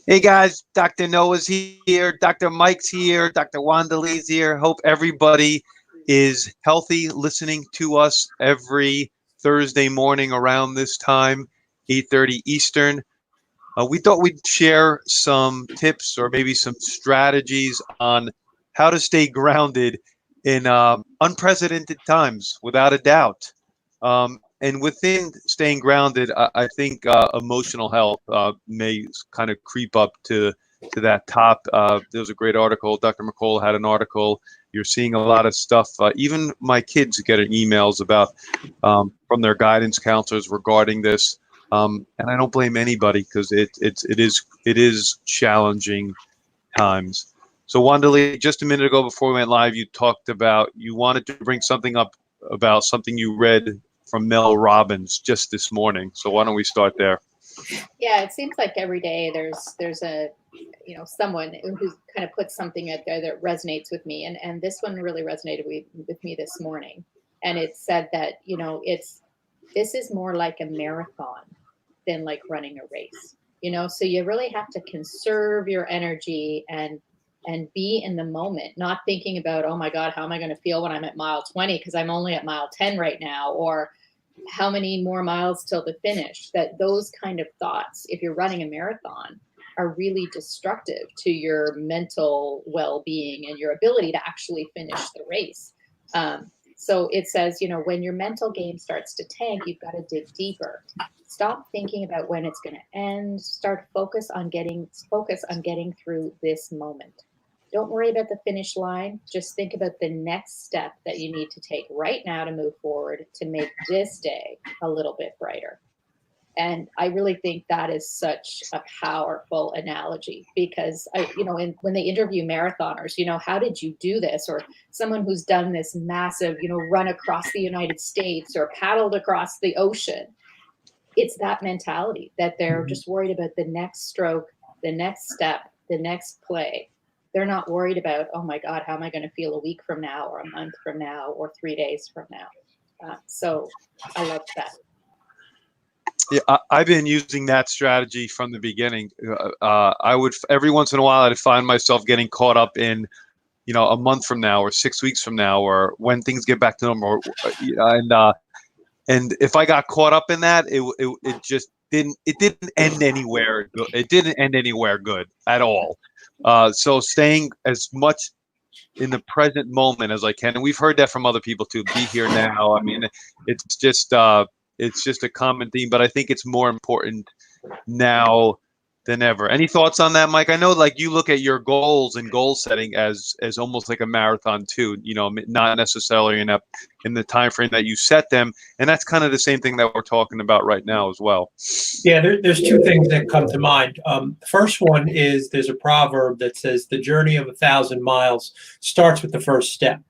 Hey guys, Dr. Noah's here, Dr. Mike's here, Dr. Wanda Lee's here. Hope everybody is healthy, listening to us every Thursday morning around this time, 8:30 Eastern. We thought we'd share some tips or maybe some strategies on how to stay grounded in unprecedented times, without a doubt. And within staying grounded, I think emotional health may kind of creep up to that top. There was a great article. Dr. McCall had an article. You're seeing a lot of stuff. Even my kids get emails about from their guidance counselors regarding this. And I don't blame anybody because it is challenging times. So Wanda Lee, just a minute ago before we went live, you talked about you wanted to bring something up about something you read from Mel Robbins just this morning. So why don't we start there? Yeah, it seems like every day there's a someone who kind of puts something out there that resonates with me, and this one really resonated with me this morning, and it said that this is more like a marathon than like running a race. So you really have to conserve your energy and be in the moment, not thinking about, oh my God, how am I going to feel when I'm at mile 20 because I'm only at mile 10 right now, or how many more miles till the finish. That those kind of thoughts, if you're running a marathon, are really destructive to your mental well-being and your ability to actually finish the race. So it says, when your mental game starts to tank, you've got to dig deeper. Stop thinking about when it's going to end. Start focus on getting through this moment. Don't worry about the finish line. Just think about the next step that you need to take right now to move forward to make this day a little bit brighter. And I really think that is such a powerful analogy because when they interview marathoners, how did you do this? Or someone who's done this massive, run across the United States or paddled across the ocean. It's that mentality that they're just worried about the next stroke, the next step, the next play. They're not worried about, oh my God, how am I going to feel a week from now or a month from now or 3 days from now? So I love that. Yeah, I've been using that strategy from the beginning. I would every once in a while I'd find myself getting caught up in, a month from now or 6 weeks from now or when things get back to normal. And if I got caught up in that, it just didn't end anywhere good. It didn't end anywhere good at all. So staying as much in the present moment as I can, and we've heard that from other people too. Be here now. I mean, it's just a common theme, but I think it's more important now than ever. Any thoughts on that, Mike? I know, like, you look at your goals and goal setting as almost like a marathon too. Not necessarily in the time frame that you set them, and that's kind of the same thing that we're talking about right now as well. Yeah, there's two things that come to mind. The first one is there's a proverb that says the journey of 1,000 miles starts with the first step,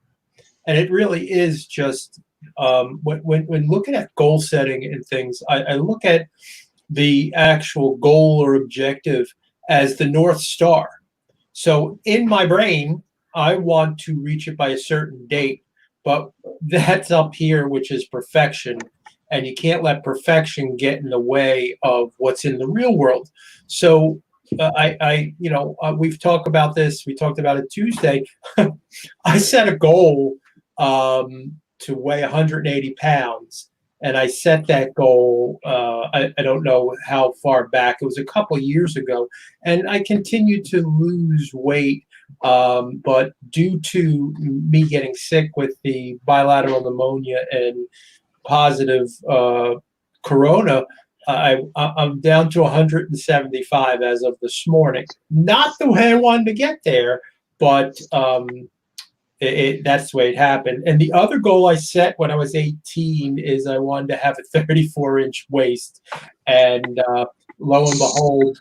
and it really is just when looking at goal setting and things, I look at the actual goal or objective as the North Star. So in my brain, I want to reach it by a certain date, but that's up here, which is perfection. And you can't let perfection get in the way of what's in the real world. So we've talked about this. We talked about it Tuesday. I set a goal to weigh 180 pounds. And I set that goal, I don't know how far back, it was a couple of years ago. And I continued to lose weight, but due to me getting sick with the bilateral pneumonia and positive corona, I'm down to 175 as of this morning. Not the way I wanted to get there, but that's the way it happened. And the other goal I set when I was 18 is I wanted to have a 34-inch waist. And lo and behold,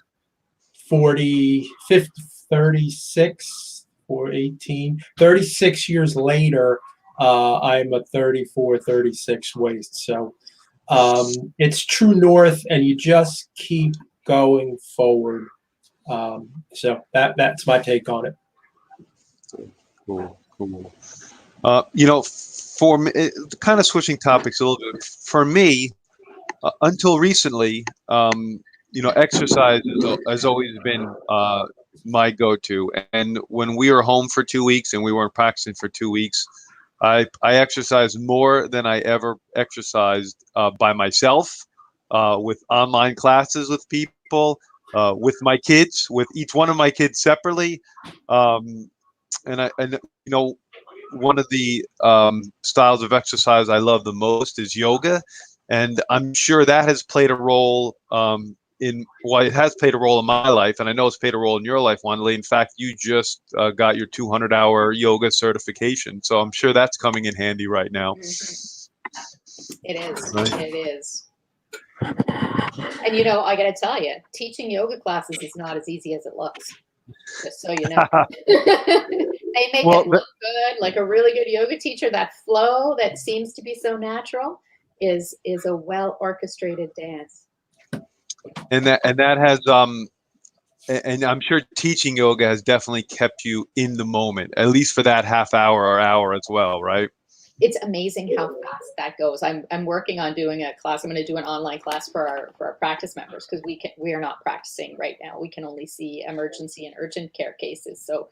36 or 18, 36 years later, I'm a 34, 36 waist. So it's true north, and you just keep going forward. So that's my take on it. Cool. For me, kind of switching topics a little bit. For me, until recently, exercise has always been my go-to. And when we were home for 2 weeks and we weren't practicing for 2 weeks, I exercised more than I ever exercised by myself, with online classes with people, with my kids, with each one of my kids separately. Um, and one of the styles of exercise I love the most is yoga, and I'm sure that has played a role it has played a role in my life, and I know it's played a role in your life, Wanley. In fact, you just got your 200-hour yoga certification, so I'm sure that's coming in handy right now. It is. Right. It is. And I got to tell you, teaching yoga classes is not as easy as it looks. Just so you know. They make it look good, like a really good yoga teacher. That flow that seems to be so natural is a well orchestrated dance. And that has and I'm sure teaching yoga has definitely kept you in the moment, at least for that half hour or hour as well, right? It's amazing how fast that goes. I'm working on doing a class. I'm going to do an online class for our practice members, because we are not practicing right now. We can only see emergency and urgent care cases. So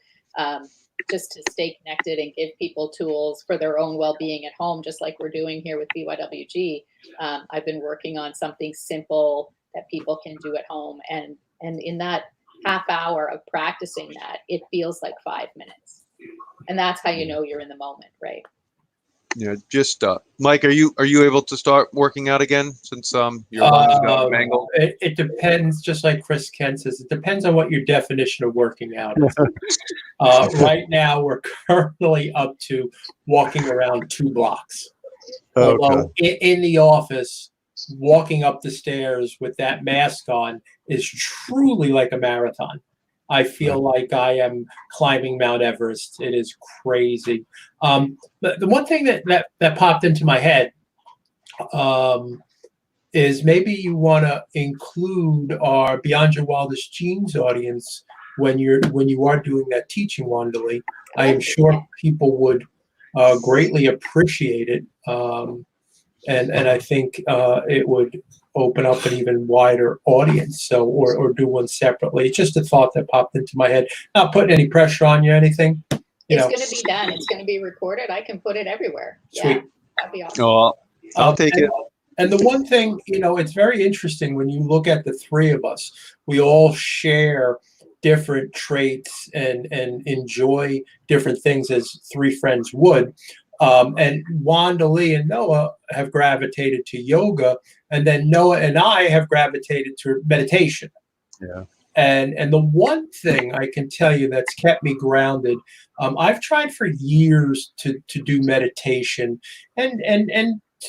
just to stay connected and give people tools for their own well-being at home, just like we're doing here with BYWG. I've been working on something simple that people can do at home, and in that half hour of practicing that, it feels like 5 minutes, and that's how you know you're in the moment, right? Yeah, just Mike, are you able to start working out again since your lungs got mangled? It depends, just like Chris Kent says, it depends on what your definition of working out is. Right now, we're currently up to walking around 2 blocks. Okay. Although in the office, walking up the stairs with that mask on is truly like a marathon. I feel like I am climbing Mount Everest. It is crazy. The one thing that popped into my head is maybe you want to include our Beyond Your Wildest Dreams audience when you are doing that teaching, Wandalee. I am sure people would greatly appreciate it, and I think it would open up an even wider audience. So, or do one separately. It's just a thought that popped into my head. Not putting any pressure on you, anything. It's going to be done. It's going to be recorded. I can put it everywhere. Sweet. Yeah, that'd be awesome. Oh, I'll take it. And the one thing, it's very interesting when you look at the three of us. We all share different traits and enjoy different things as three friends would. And Wandalee and Noah have gravitated to yoga, and then Noah and I have gravitated to meditation. Yeah. And the one thing I can tell you that's kept me grounded, I've tried for years to do meditation and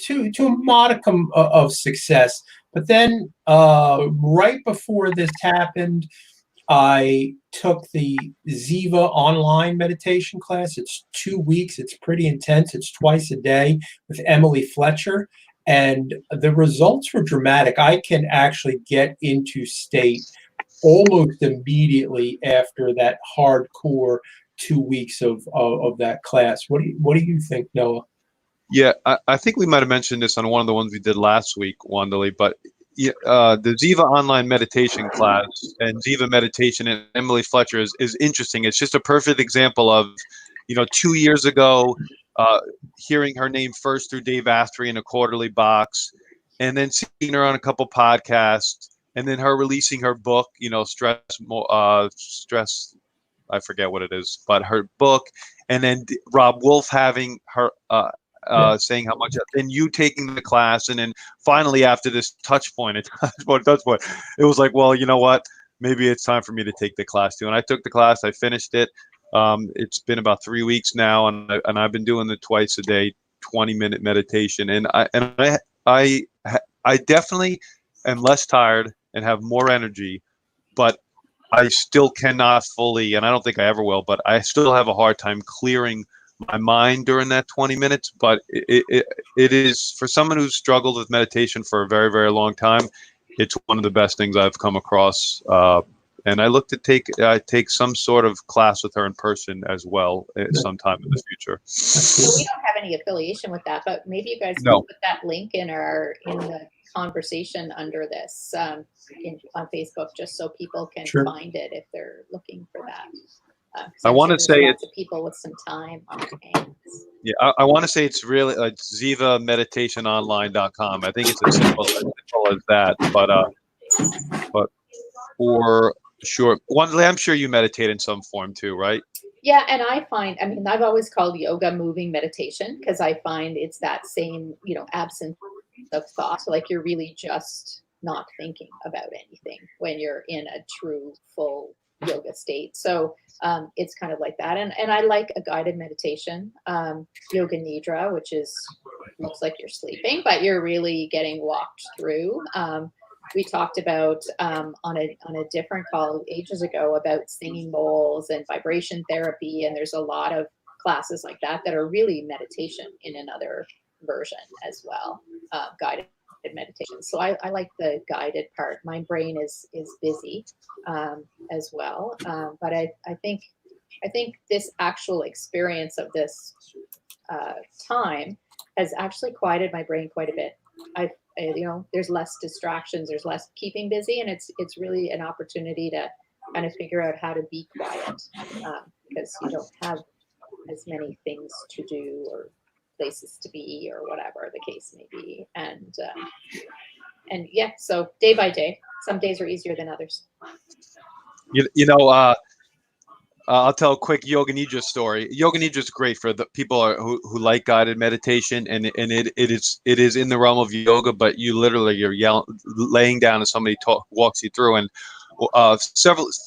to a modicum of success. But then right before this happened, I took the Ziva online meditation class. It's 2 weeks. It's pretty intense. It's twice a day with Emily Fletcher. And the results were dramatic. I can actually get into state almost immediately after that hardcore 2 weeks of that class. What do you think, Noah? Yeah, I think we might have mentioned this on one of the ones we did last week, Wandalee, but the Ziva online meditation class and Ziva meditation and Emily Fletcher is interesting. It's just a perfect example of, 2 years ago, hearing her name first through Dave Asprey in a quarterly box, and then seeing her on a couple podcasts, and then her releasing her book, stress, I forget what it is, but her book, and then Rob Wolf having her, saying how much, then you taking the class, and then finally after this touch point, it was like, well, you know what? Maybe it's time for me to take the class too. And I took the class. I finished it. It's been about 3 weeks now, and I've been doing the twice a day, 20-minute meditation, and I definitely am less tired and have more energy, but I still cannot fully, and I don't think I ever will, but I still have a hard time clearing my mind during that 20 minutes. But it is, for someone who's struggled with meditation for a very, very long time, it's one of the best things I've come across. And I look to take some sort of class with her in person as well sometime in the future. So we don't have any affiliation with that, but maybe you guys can put that link in the conversation under this on Facebook, just so people can Sure. find it if they're looking for that. 'Cause I I'm want sure to there's say lots it's of people with some time on their hands. yeah. I want to say it's really zivameditationonline.com. I think it's as simple as that. But for sure, Wanderley, I'm sure you meditate in some form too, right? Yeah, and I mean, I've always called yoga moving meditation because I find it's that same, absence of thought. Like you're really just not thinking about anything when you're in a true full yoga state. So it's kind of like that. And I like a guided meditation, yoga nidra, which is looks like you're sleeping, but you're really getting walked through. We talked about on a different call ages ago about singing bowls and vibration therapy, and there's a lot of classes like that that are really meditation in another version as well, guided meditation. So I like the guided part. My brain is busy as well, but I think this actual experience of this time has actually quieted my brain quite a bit. There's less distractions, there's less keeping busy, and it's really an opportunity to kind of figure out how to be quiet because you don't have as many things to do or places to be or whatever the case may be. And yeah, so day by day, some days are easier than others. You know, I'll tell a quick Yoga Nidra story. Yoga Nidra is great for the people who like guided meditation, and it is in the realm of yoga. But you're laying down, and somebody walks you through. And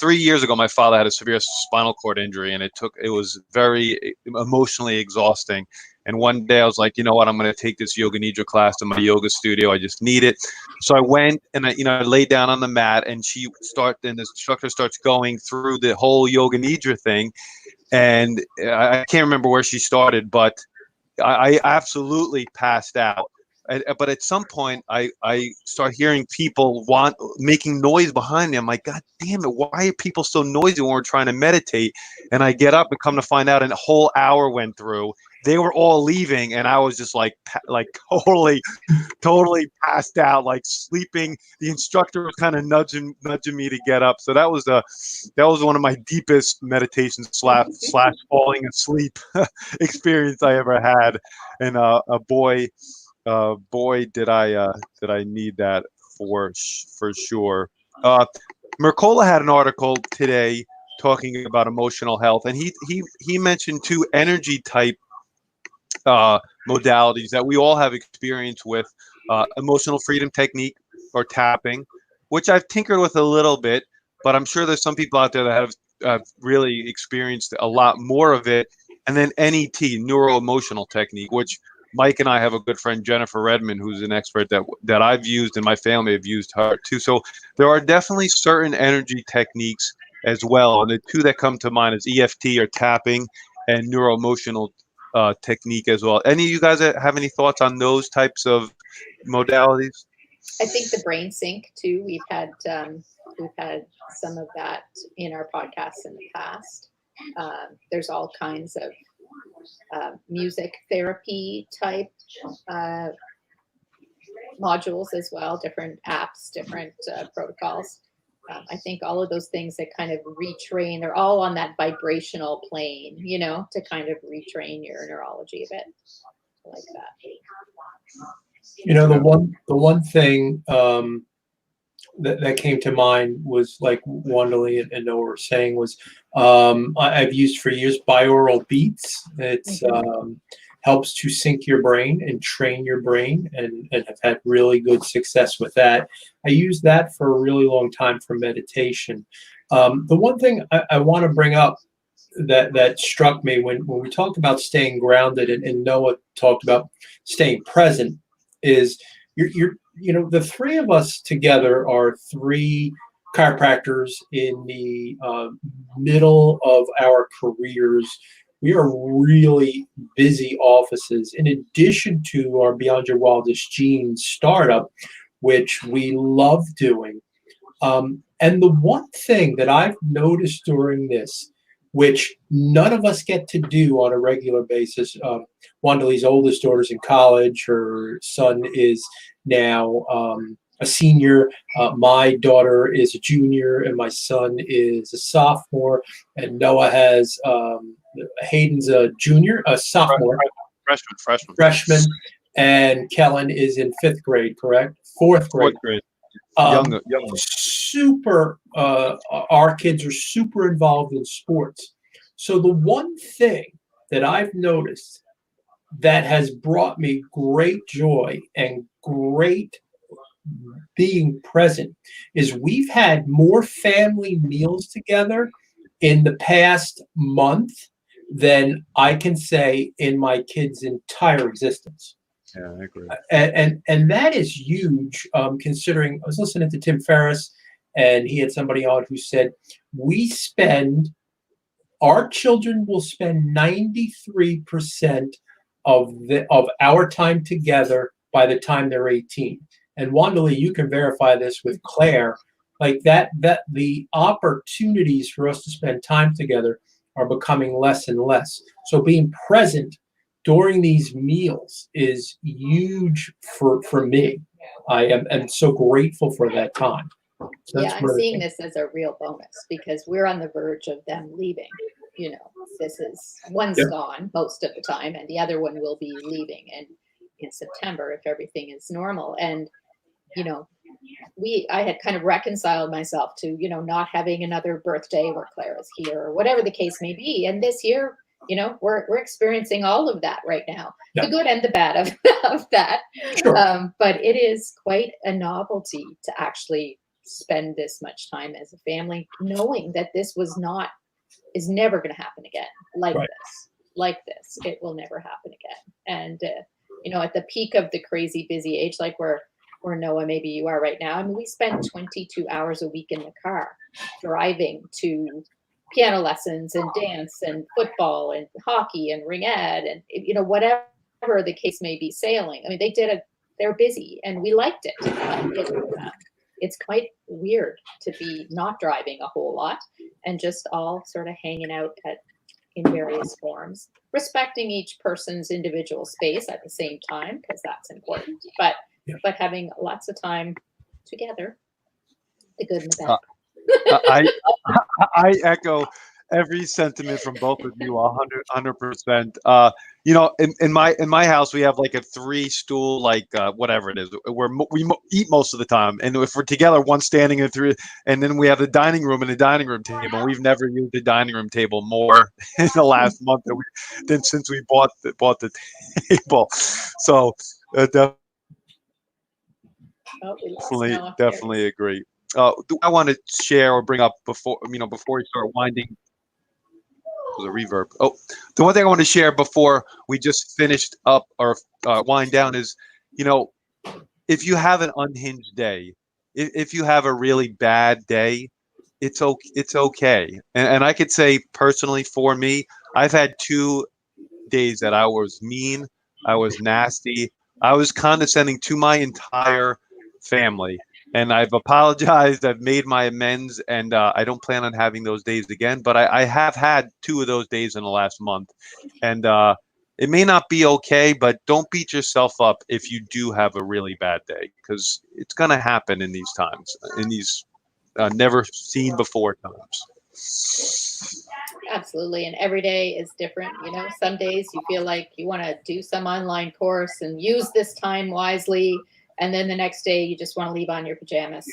3 years ago, my father had a severe spinal cord injury, and it was very emotionally exhausting. And one day I was like, you know what, I'm going to take this Yoga Nidra class to my yoga studio. I just need it. So I went and I laid down on the mat, and the instructor starts going through the whole Yoga Nidra thing. And I can't remember where she started, but I absolutely passed out. But at some point, I start hearing people making noise behind me. I'm like, God damn it! Why are people so noisy when we're trying to meditate? And I get up and come to find out, a whole hour went through. They were all leaving, and I was just like totally passed out, like sleeping. The instructor was kind of nudging me to get up. So that was one of my deepest meditation slash falling asleep experience I ever had. And boy, did I need that for sure. Mercola had an article today talking about emotional health, and he mentioned two energy type modalities that we all have experience with: emotional freedom technique, or tapping, which I've tinkered with a little bit, but I'm sure there's some people out there that have really experienced a lot more of it. And then NET, neuro emotional technique, which Mike and I have a good friend, Jennifer Redmond, who's an expert that I've used, and my family have used her too. So there are definitely certain energy techniques as well. And the two that come to mind is EFT, or tapping, and neuro emotional technique as well. Any of you guys have any thoughts on those types of modalities? I think the brain sync too. We've had some of that in our podcasts in the past. There's all kinds of music therapy type uh, modules as well, different apps, different protocols. I think all of those things that kind of retrain, they're all on that vibrational plane, to kind of retrain your neurology a bit. I like that. The one thing that came to mind was, like Wanderley and Noah were saying, was I've used for years binaural beats. It's helps to sync your brain and train your brain, and have had really good success with that. I used that for a really long time for meditation. The one thing I want to bring up that struck me when we talked about staying grounded, and Noah talked about staying present, is the three of us together are three chiropractors in the middle of our careers. We are really busy offices, in addition to our Beyond Your Wildest Dreams startup, which we love doing. And the one thing that I've noticed during this, which none of us get to do on a regular basis. Wandali's oldest daughter's in college. Her son is now a senior. My daughter is a junior, and my son is a sophomore. And Noah has Hayden's a junior, a sophomore, freshman, and Kellen is in 5th grade, correct? Fourth grade. Young. Super. Our kids are super involved in sports. So the one thing that I've noticed that has brought me great joy and great being present is we've had more family meals together in the past month than I can say in my kids' entire existence. Yeah, I agree. And that is huge, considering I was listening to Tim Ferriss, and he had somebody on who said our children will spend 93% of our time together by the time they're 18. And Wandali, you can verify this with Claire, like that the opportunities for us to spend time together are becoming less and less. So being present during these meals is huge for me. I am so grateful for that time. So yeah, I'm seeing this as a real bonus because we're on the verge of them leaving. You know, one's gone most of the time, and the other one will be leaving in September if everything is normal. And you know, I had kind of reconciled myself to, you know, not having another birthday where Claire is here or whatever the case may be. And this year, you know, we're experiencing all of that right now, the good and the bad of that. Sure. But it is quite a novelty to actually spend this much time as a family, knowing that this is never going to happen again like this. It will never happen again. And, you know, at the peak of the crazy busy age, like where Noah, maybe you are right now. I mean, we spend 22 hours a week in the car driving to piano lessons and dance and football and hockey and ringette and, you know, whatever the case may be, sailing. I mean, they're busy and we liked it. It's quite weird to be not driving a whole lot and just all sort of hanging out in various forms, respecting each person's individual space at the same time, because that's important. But having lots of time together, the good and the bad. I echo every sentiment from both of you 100%. You know, in my house we have like a 3-stool, like whatever it is, where we eat most of the time, and if we're together, one standing and 3, and then we have the dining room and the dining room table. We've never used the dining room table more in the last month than since we bought the table. So definitely agree. I want to share or bring up before we start winding. The reverb. Oh, the one thing I want to share before we just finished up or wind down is, you know, if you have an unhinged day, if you have a really bad day, it's okay. And I could say personally for me, I've had 2 days that I was mean, I was nasty, I was condescending to my entire family. And I've apologized. I've made my amends, and I don't plan on having those days again. But I have had 2 of those days in the last month, and it may not be okay. But don't beat yourself up if you do have a really bad day, because it's going to happen in these times, in these never seen before times. Absolutely, and every day is different. You know, some days you feel like you want to do some online course and use this time wisely. And then the next day, you just want to leave on your pajamas.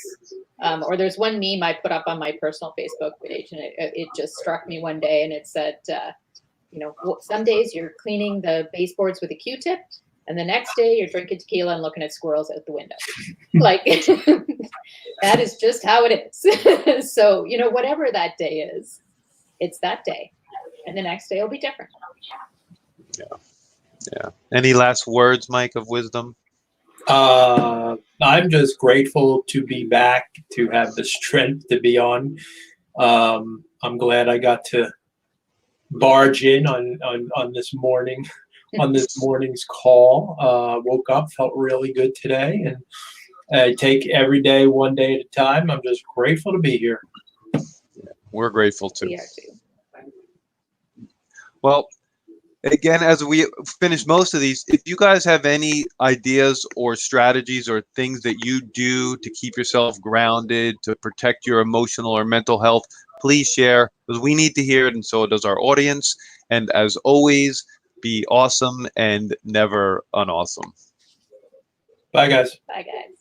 Or there's one meme I put up on my personal Facebook page, and it just struck me one day, and it said, you know, some days you're cleaning the baseboards with a Q-tip, and the next day you're drinking tequila and looking at squirrels out the window. Like, that is just how it is. So, you know, whatever that day is, it's that day. And the next day will be different. Yeah. Any last words, Mike, of wisdom? I'm just grateful to be back, to have the strength to be on. I'm glad I got to barge in on this morning, on this morning's call. Woke up, felt really good today, and I take every day one day at a time. I'm just grateful to be here. We're grateful too. We are too. Well, again, as we finish most of these, if you guys have any ideas or strategies or things that you do to keep yourself grounded, to protect your emotional or mental health, please share, because we need to hear it, and so does our audience. And as always, be awesome and never unawesome. Bye, guys. Bye, guys.